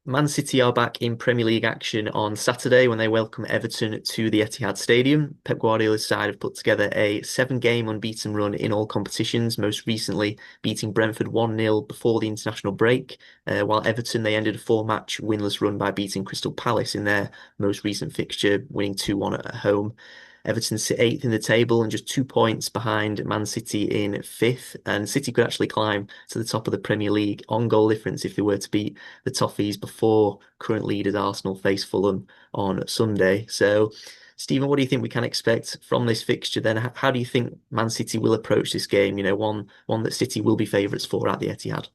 Man City are back in Premier League action on Saturday when they welcome Everton to the Etihad Stadium. Pep Guardiola's side have put together a seven-game unbeaten run in all competitions, most recently beating Brentford 1-0 before the international break, while Everton, they ended a four-match winless run by beating Crystal Palace in their most recent fixture, winning 2-1 at home. Everton sit eighth in the table and just 2 points behind Man City in fifth. And City could actually climb to the top of the Premier League on goal difference if they were to beat the Toffees before current leaders Arsenal face Fulham on Sunday. So, Stephen, what do you think we can expect from this fixture then? How do you think Man City will approach this game? One that City will be favourites for at the Etihad.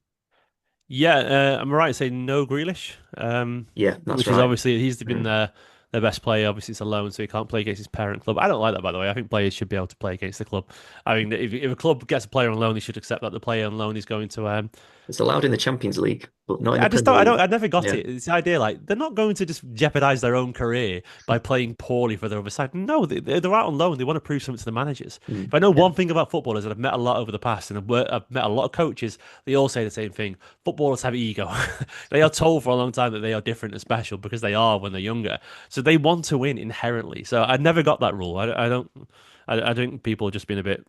Yeah, I'm right in saying no Grealish, Yeah, that's which is right. obviously he's been Mm. their best player. Obviously, it's a loan, so he can't play against his parent club. I don't like that, by the way. I think players should be able to play against the club. I mean, if a club gets a player on loan, they should accept that the player on loan is going to It's allowed in the Champions League, but not in the I just Premier don't. League. I never got Yeah, it. It's the idea like they're not going to just jeopardize their own career by playing poorly for the other side. No, they're out on loan. They want to prove something to the managers. mm. If I know Yeah. one thing about footballers, and I've met a lot over the past, and I've met a lot of coaches, they all say the same thing. Footballers have ego. They are told for a long time that they are different and special because they are when they're younger. So they want to win inherently. So I never got that rule. I don't. I think people have just been a bit.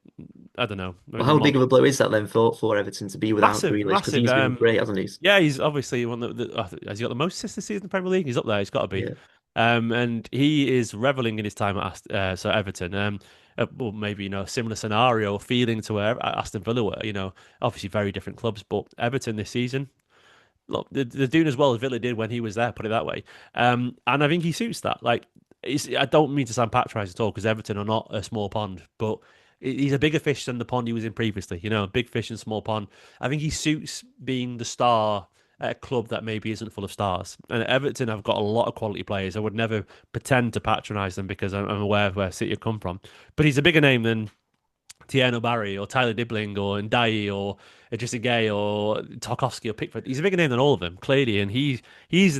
I don't know. Well, how big of a blow is that then for Everton to be without Massive, Grealish? Because massive. he's been great, hasn't he? Yeah, he's obviously one of has he got the most assists this season in the Premier League? He's up there. He's got to be. Yeah. And he is reveling in his time at Everton. Well, maybe similar scenario, feeling to where Aston Villa were. Obviously very different clubs, but Everton this season, look, they're doing as well as Villa did when he was there. Put it that way. And I think he suits that. Like, I don't mean to sound patronising at all because Everton are not a small pond, but he's a bigger fish than the pond he was in previously. Big fish and small pond. I think he suits being the star at a club that maybe isn't full of stars. And Everton have got a lot of quality players. I would never pretend to patronise them because I'm aware of where City have come from. But he's a bigger name than Tieno Barry or Tyler Dibbling or Ndiaye or Idrissa Gay or Tarkowski or Pickford. He's a bigger name than all of them, clearly, and he's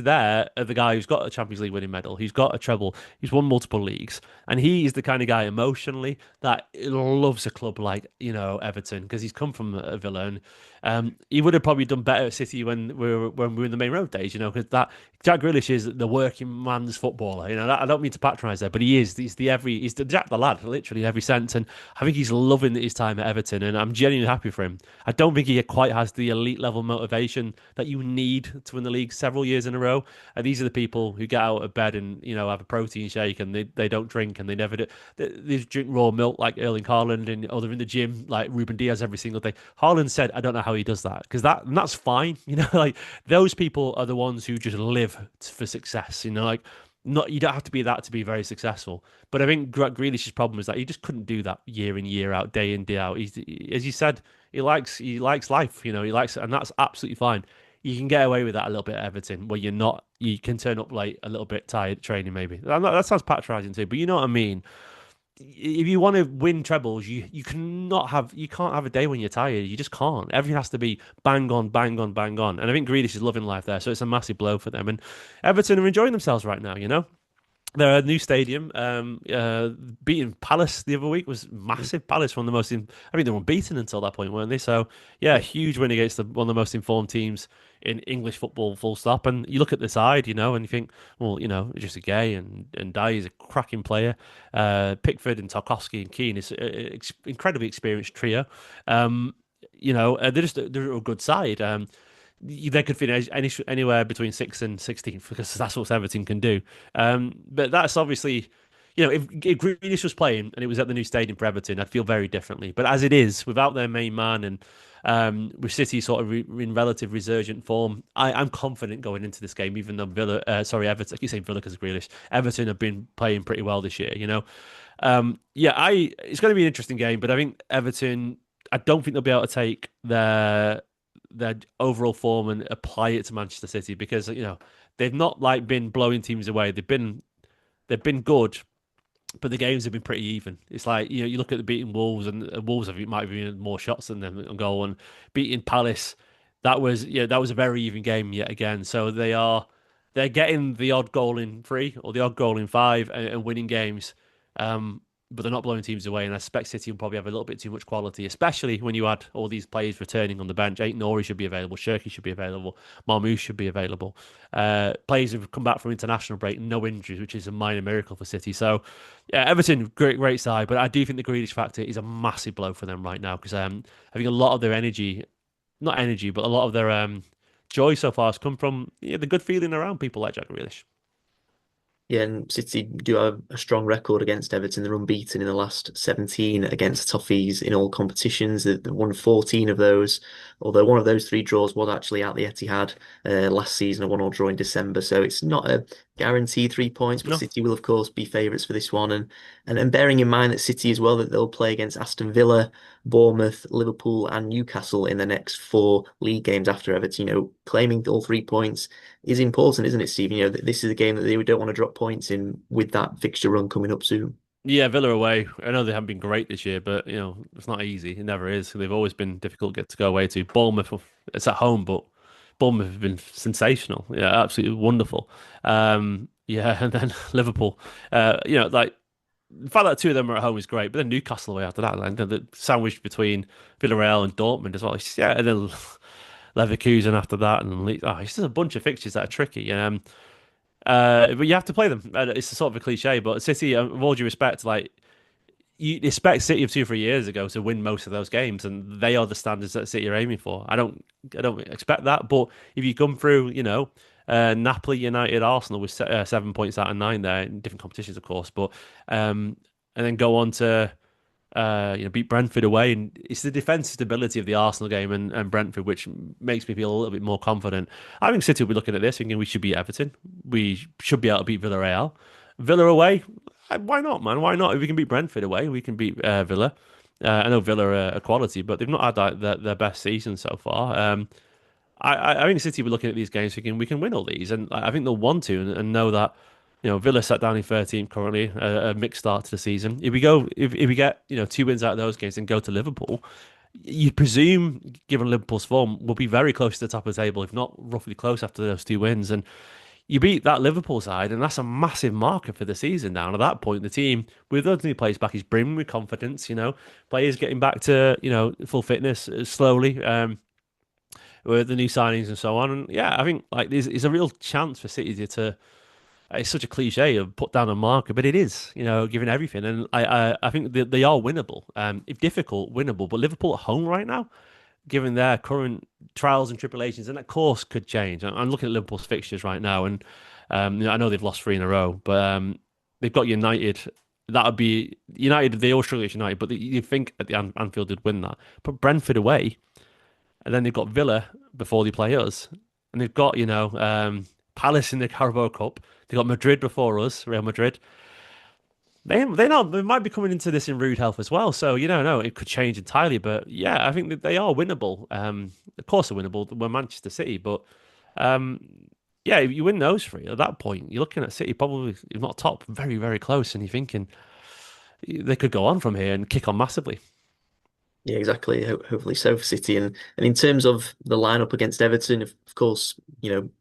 there as the guy who's got a Champions League winning medal. He's got a treble. He's won multiple leagues, and he is the kind of guy emotionally that loves a club like Everton because he's come from a Villa and he would have probably done better at City when we were in the main road days, because that Jack Grealish is the working man's footballer. I don't mean to patronise there, but he is. He's the Jack the lad, literally in every sense. And I think he's loving his time at Everton, and I'm genuinely happy for him. I don't think he quite has the elite level motivation that you need to win the league several years in a row. And these are the people who get out of bed and have a protein shake, and they don't drink, and they never do. They drink raw milk like Erling Haaland, or they're in the gym like Ruben Diaz every single day. Haaland said, "I don't know how he does that because that's fine." Like those people are the ones who just live for success. Like not you don't have to be that to be very successful. But I think Grealish's problem is that he just couldn't do that year in year out, day in day out. As you said, he likes life. He likes it, and that's absolutely fine. You can get away with that a little bit at Everton, where you can turn up late, a little bit tired training, maybe. That sounds patronising too, but you know what I mean. If you want to win trebles, you can't have a day when you're tired. You just can't. Everything has to be bang on, bang on, bang on. And I think Grealish is loving life there, so it's a massive blow for them. And Everton are enjoying themselves right now. They're a new stadium. Beating Palace the other week was massive. Palace one of the most. I think they were unbeaten until that point, weren't they? So yeah, huge win against one of the most informed teams in English football. Full stop. And you look at the side, and you think, well, just a gay and Dye is a cracking player. Pickford and Tarkowski and Keane is an incredibly experienced trio. Um, they're a good side. They could finish anywhere between 6th and 16th because that's what Everton can do. But that's obviously, if Grealish was playing and it was at the new stadium for Everton, I'd feel very differently. But as it is, without their main man and with City sort of in relative resurgent form, I'm confident going into this game, even though Everton, I keep saying Villa because of Grealish. Everton have been playing pretty well this year. It's going to be an interesting game, but I think Everton, I don't think they'll be able to take their overall form and apply it to Manchester City because they've not like been blowing teams away. They've been good, but the games have been pretty even. It's like you look at the beating Wolves and Wolves have might have been more shots than them on goal and beating Palace. That was a very even game yet again. So they're getting the odd goal in three or the odd goal in five and winning games. Um, but they're not blowing teams away. And I expect City will probably have a little bit too much quality, especially when you add all these players returning on the bench. Eight Nori should be available, Shirky should be available, Marmoush should be available. Players who've come back from international break, no injuries, which is a minor miracle for City. So, yeah, Everton, great side, but I do think the Grealish factor is a massive blow for them right now because I think a lot of their energy, not energy, but a lot of their joy so far has come from the good feeling around people like Jack Grealish. Yeah, and City do have a strong record against Everton. They're unbeaten in the last 17 against Toffees in all competitions. They've won 14 of those, although one of those three draws was actually at the Etihad last season, a 1-1 draw in December. So it's not a guaranteed 3 points, but No, City will, of course, be favourites for this one. And bearing in mind that City as well, that they'll play against Aston Villa, Bournemouth, Liverpool, and Newcastle in the next four league games after Everton, claiming all 3 points is important, isn't it, Stephen? This is a game that they don't want to drop points in with that fixture run coming up soon. yeah, Villa away. I know they haven't been great this year, but it's not easy. It never is. They've always been difficult to get to go away to. Bournemouth, it's at home, but Bournemouth have been sensational. Yeah, absolutely wonderful. Yeah, and then Liverpool. Like the fact that two of them are at home is great, but then Newcastle away after that, and the sandwich between Villarreal and Dortmund as well. Yeah, and then Leverkusen after that, and it's just a bunch of fixtures that are tricky. But you have to play them. It's a sort of a cliche, but City, with all due respect, like you expect City of 2 3 years ago to win most of those games, and they are the standards that City are aiming for. I don't expect that, but if you come through, Napoli, United, Arsenal with 7 points out of nine there in different competitions, of course, but and then go on to beat Brentford away. And it's the defensive stability of the Arsenal game and Brentford, which makes me feel a little bit more confident. I think City will be looking at this thinking we should beat Everton. We should be able to beat Villarreal. Villa away, why not, man? Why not? If we can beat Brentford away, we can beat Villa. I know Villa are a quality, but they've not had their best season so far. I think City will be looking at these games thinking we can win all these, and I think they'll want to and know that Villa sat down in 13th currently, a mixed start to the season. If we get 2 wins out of those games and go to Liverpool, you presume, given Liverpool's form, we'll be very close to the top of the table, if not roughly close after those 2 wins. And you beat that Liverpool side, and that's a massive marker for the season now. And at that point, the team, with those new players back, is brimming with confidence. Players getting back to full fitness slowly. With the new signings and so on, and yeah, I think like there's a real chance for City to it's such a cliche of put down a marker, but it is, given everything. And I think they are winnable, if difficult, winnable. But Liverpool at home right now, given their current trials and tribulations, and that course could change. I'm looking at Liverpool's fixtures right now, and I know they've lost three in a row, but they've got United. That would be United. They all struggle against United, but you think at the Anfield they'd win that. But Brentford away, and then they've got Villa before they play us, and they've got Palace in the Carabao Cup. They got Madrid before us, Real Madrid. They might be coming into this in rude health as well. So you don't know, it could change entirely. But yeah, I think that they are winnable. Of course, they're winnable. We're Manchester City, but um, yeah, if you win those three at that point, you're looking at City probably, if not top, very very close, and you're thinking they could go on from here and kick on massively. Yeah, exactly. Hopefully so for City. And in terms of the lineup against Everton, of course,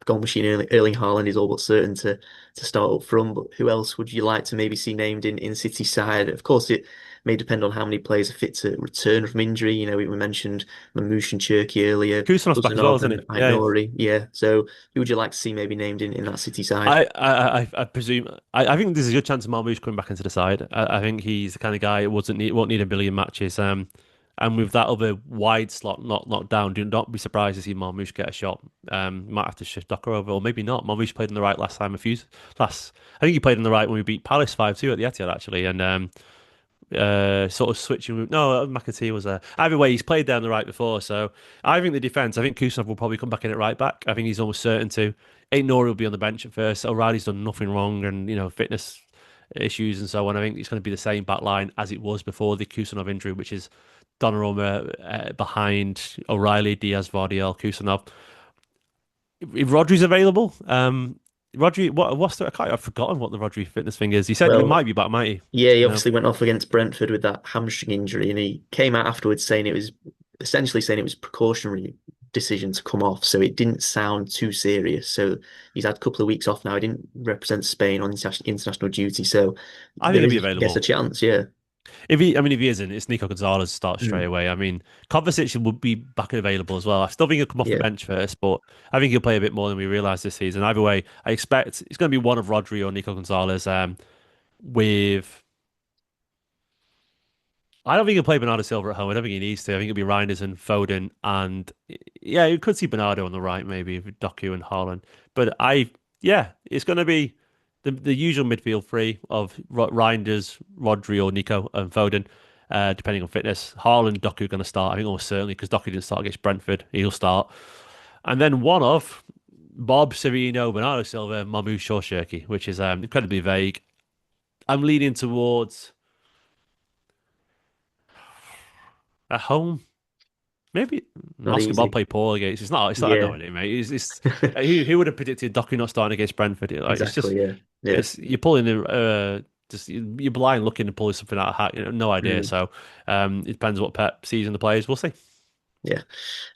goal machine Erling Haaland is all but certain to start up front. But who else would you like to maybe see named in City's side? Of course, it may depend on how many players are fit to return from injury. We mentioned Mamouche and Cherki earlier, Kusanov's back as well, Kusanov isn't and he? Yeah. Aït-Nouri. Yeah. So who would you like to see maybe named in that City side? I presume I think there's a good chance of Marmoush coming back into the side. I think he's the kind of guy who won't need a billion matches. And with that other wide slot not locked down, do not be surprised to see Marmoush get a shot. Might have to shift Docker over, or maybe not. Marmoush played on the right last time. I think he played on the right when we beat Palace 5-2 at the Etihad actually, and sort of switching. No, McAtee was there. Either way, he's played down the right before. So I think the defense. I think Kusanov will probably come back in at right back. I think he's almost certain to. Aït-Nouri will be on the bench at first. O'Reilly's done nothing wrong, and fitness issues and so on. I think it's going to be the same back line as it was before the Kusanov injury, which is Donnarumma behind O'Reilly, Diaz, Vardiel, Kusanov. If Rodri's available, Rodri, I've forgotten what the Rodri fitness thing is. He said it Well, might be back, might he? yeah, he obviously went off against Brentford with that hamstring injury, and he came out afterwards saying it was essentially saying it was a precautionary decision to come off, so it didn't sound too serious. So he's had a couple of weeks off now. He didn't represent Spain on international duty, so I think there he'll is, be I guess, a available. chance. Yeah, If he isn't, it's Nico Gonzalez starts straight Mm. away. I mean, Kovacic would be back and available as well. I still think he'll come off the Yeah, bench first, but I think he'll play a bit more than we realised this season. Either way, I expect it's going to be one of Rodri or Nico Gonzalez. With I don't think he'll play Bernardo Silva at home. I don't think he needs to. I think it'll be Reinders and Foden, and yeah, you could see Bernardo on the right, maybe with Doku and Haaland. But yeah, it's going to be the usual midfield three of Reinders, Rodri, or Nico and Foden, depending on fitness. Haaland, Doku are going to start. I think almost certainly because Doku didn't start against Brentford. He'll start, and then one of Bob, Severino, Bernardo Silva, Mamu Shawshirky, which is incredibly vague. I'm leaning towards at home. Maybe not Moscow Bob easy. played poor against. It's not. It's not. I Yeah, know it, mate. Who would have predicted Doku not starting against Brentford? Like it's just exactly. Yeah, yeah. it's you're pulling the just you're blind looking and pulling something out of hat. No idea. Mm. So it depends what Pep sees in the players. We'll see. Yeah.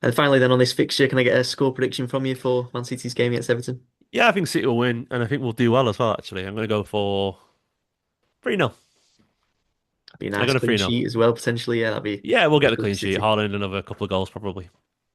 And finally, then on this fixture, can I get a score prediction from you for Man City's game against Everton? Yeah, I think City will win, and I think we'll do well as well. Actually, I'm going to go for 3-0. That'd be a I'm nice going to clean 3-0. sheet as well, potentially. Yeah, that'd be Yeah, we'll get very the good for clean sheet. City. Haaland another couple of goals probably.